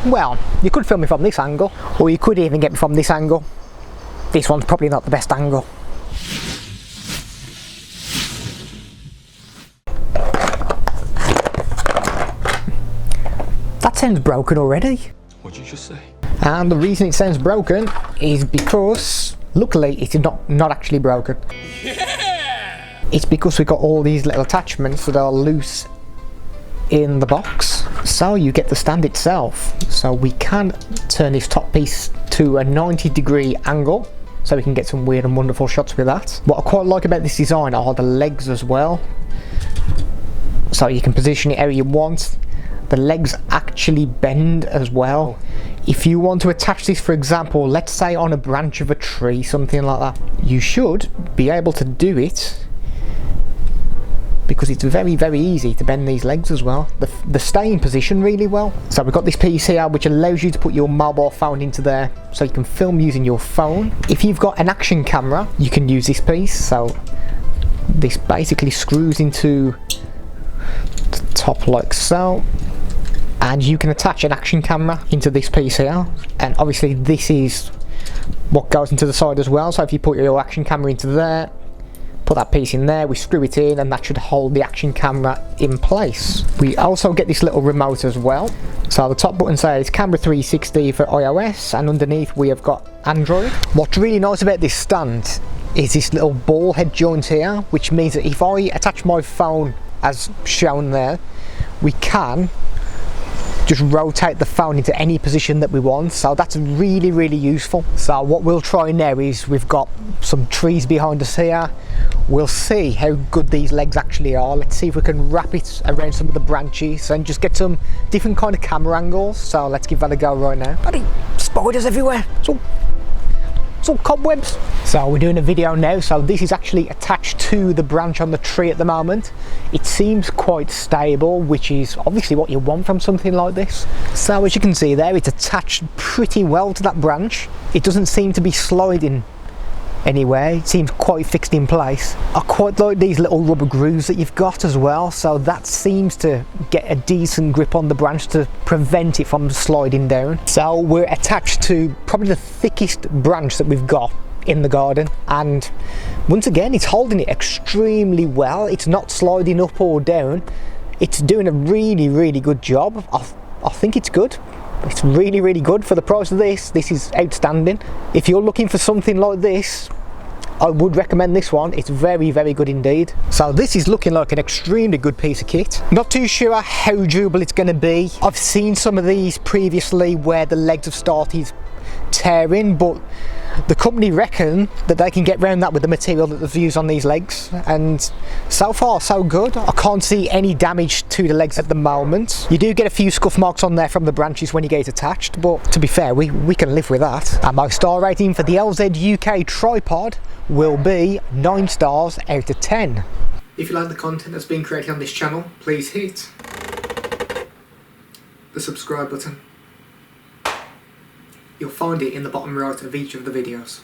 Well, you could film me from this angle, or you could even get me from this angle. This one's probably not the best angle. That sounds broken already. What'd you just say? And the reason it sounds broken is because, luckily, it's not actually broken. Yeah! It's because we've got all these little attachments that are loose in the box. So you get the stand itself. So we can turn this top piece to a 90-degree angle, so we can get some weird and wonderful shots with that. What I quite like about this design are the legs as well. So you can position it how you want. The legs actually bend as well. If you want to attach this, for example, let's say on a branch of a tree, something like that, you should be able to do it, because it's very, very easy to bend these legs as well. They stay in position really well. So we've got this piece here which allows you to put your mobile phone into there, so you can film using your phone. If you've got an action camera, you can use this piece. So this basically screws into the top like so, and you can attach an action camera into this piece here, and obviously this is what goes into the side as well. So if you put your action camera into there, put that piece in there, we screw it in, and that should hold the action camera in place. We also get this little remote as well. So the top button says Camera 360 for iOS, and underneath we have got Android. What's really nice about this stand is this little ball head joint here, which means that if I attach my phone as shown there, we can just rotate the phone into any position that we want. So that's really, really useful. So what we'll try now is, we've got some trees behind us here. We'll see how good these legs actually are. Let's see if we can wrap it around some of the branches and just get some different kind of camera angles. So let's give that a go right now. Bloody spiders everywhere. It's all cobwebs. So we're doing a video now. So this is actually attached to the branch on the tree at the moment. It seems quite stable, which is obviously what you want from something like this. So as you can see there, it's attached pretty well to that branch. It doesn't seem to be sliding anywhere. It seems quite fixed in place. I quite like these little rubber grooves that you've got as well, so that seems to get a decent grip on the branch to prevent it from sliding down. So we're attached to probably the thickest branch that we've got in the garden, and once again it's holding it extremely well. It's not sliding up or down. It's doing a really, really good job. I think it's good. It's really, really good for the price of this. This is outstanding. If you're looking for something like this, I would recommend this one. It's very, very good indeed. So this is looking like an extremely good piece of kit. Not too sure how durable it's going to be. I've seen some of these previously where the legs have started tearing, but the company reckon that they can get around that with the material that they've used on these legs, and so far so good. I can't see any damage to the legs at the moment. You do get a few scuff marks on there from the branches when you get it attached, but to be fair, we can live with that. And my star rating for the LZ UK tripod will be 9 stars out of 10. If you like the content that's been created on this channel, please hit the subscribe button. You'll find it in the bottom right of each of the videos.